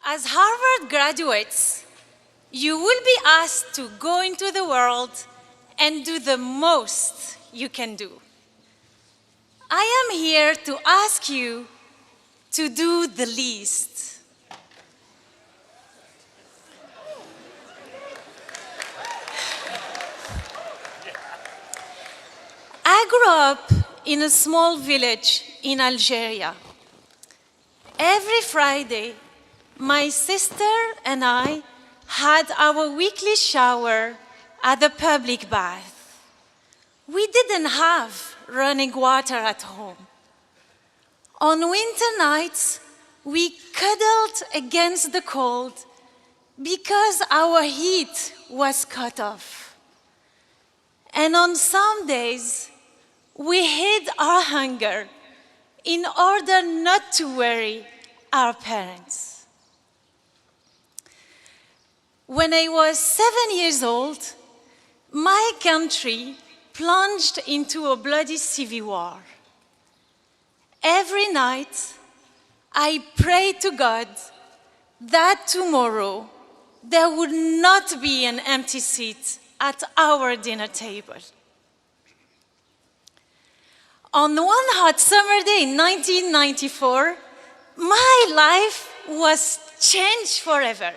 As Harvard graduates, you will be asked to go into the world and do the most you can do. I am here to ask you to do the least. I grew up in a small village in Algeria. Every Friday, my sister and I had our weekly shower at the public bath. We didn't have running water at home. On winter nights, we cuddled against the cold because our heat was cut off. And on some days, we hid our hunger in order not to worry our parents. When I was 7 years old, my country plunged into a bloody civil war. Every night, I prayed to God that tomorrow there would not be an empty seat at our dinner table. On one hot summer day in 1994, my life was changed forever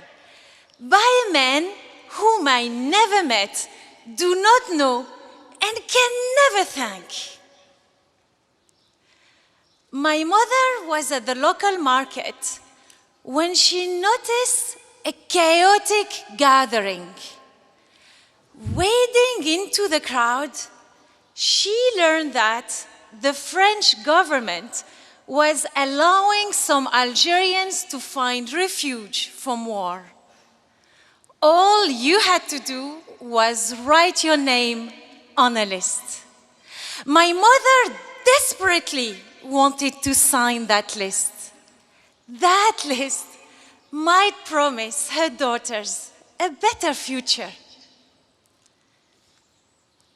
by a man whom I never met, do not know, and can never thank. My mother was at the local market when she noticed a chaotic gathering. Wading into the crowd, she learned that the French government was allowing some Algerians to find refuge from war. All you had to do was write your name on a list. My mother desperately wanted to sign that list. That list might promise her daughters a better future.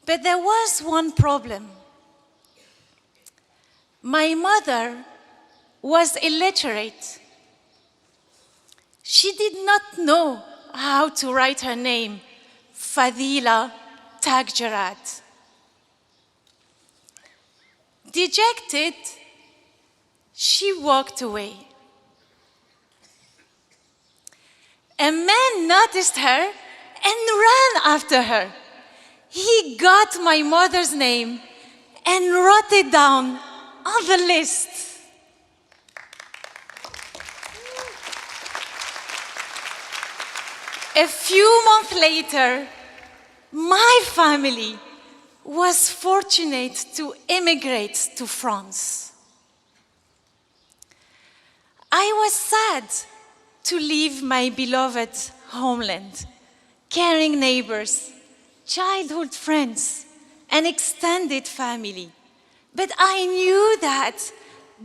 But there was one problem. My mother was illiterate. She did not know how to write her name, Fadila Takjerad. Dejected, she walked away. A man noticed her and ran after her. He got my mother's name and wrote it down on the list. A few months later, my family was fortunate to immigrate to France. I was sad to leave my beloved homeland, caring neighbors, childhood friends, and extended family. But I knew that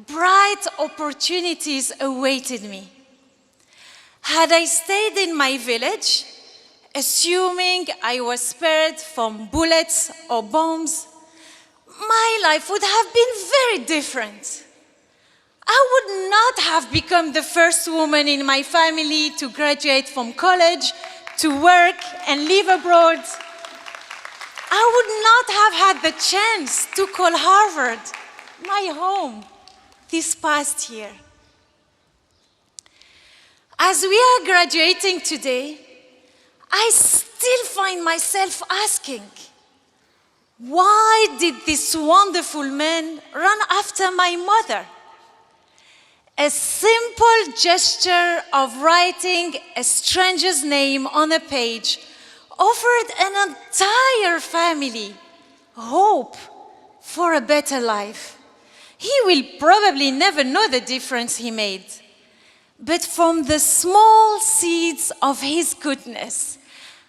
bright opportunities awaited me. Had I stayed in my village, assuming I was spared from bullets or bombs, my life would have been very different. I would not have become the first woman in my family to graduate from college, to work and live abroad. I would not have had the chance to call Harvard my home this past year. As we are graduating today, I still find myself asking, why did this wonderful man run after my mother? A simple gesture of writing a stranger's name on a page offered an entire family hope for a better life. He will probably never know the difference he made. But from the small seeds of his goodness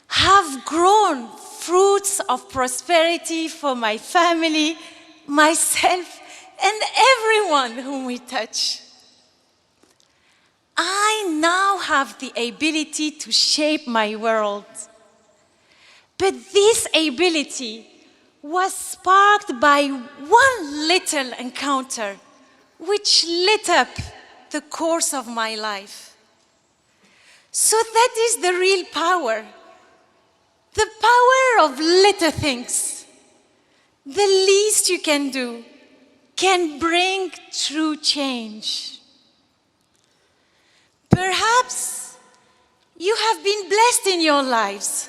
have grown fruits of prosperity for my family, myself, and everyone whom we touch. I now have the ability to shape my world. But this ability was sparked by one little encounter which lit up the course of my life. So that is the real power. The power of little things. The least you can do can bring true change. Perhaps you have been blessed in your lives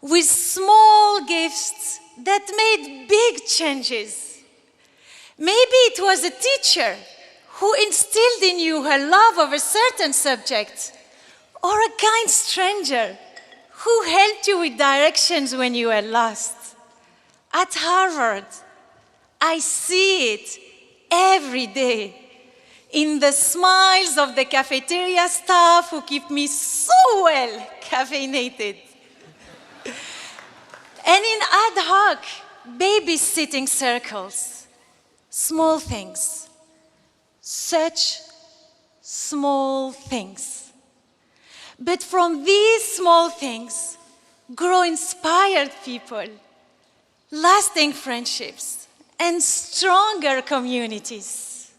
with small gifts that made big changes. Maybe it was a teacher who instilled in you her love of a certain subject, or a kind stranger who helped you with directions when you were lost. At Harvard, I see it every day in the smiles of the cafeteria staff who keep me so well caffeinated. And in ad hoc babysitting circles, small things, such small things. But from these small things grow inspired people, lasting friendships, and stronger communities.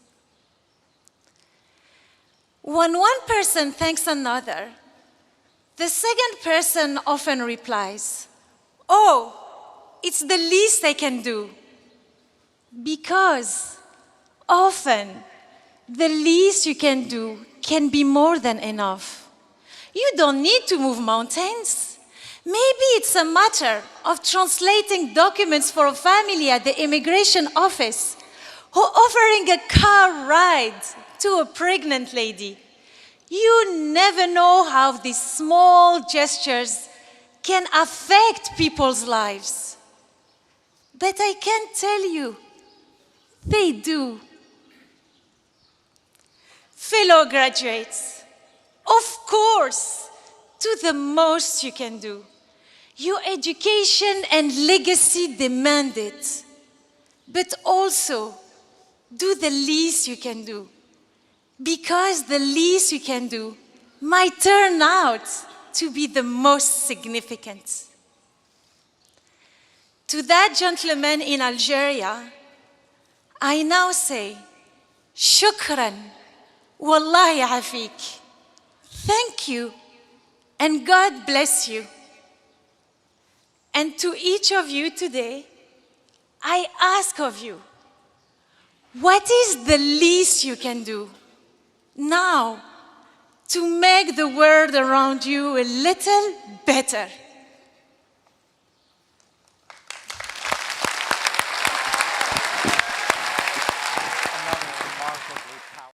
When one person thanks another, the second person often replies, "Oh, it's the least I can do." Because often, the least you can do can be more than enough. You don't need to move mountains. Maybe it's a matter of translating documents for a family at the immigration office, or offering a car ride to a pregnant lady. You never know how these small gestures can affect people's lives. But I can tell you, they do. Fellow graduates, of course, do the most you can do. Your education and legacy demand it. But also, do the least you can do. Because the least you can do might turn out to be the most significant. To that gentleman in Algeria, I now say, shukran, wallahi afik. Thank you, and God bless you. And to each of you today, I ask of you, what is the least you can do now to make the world around you a little better?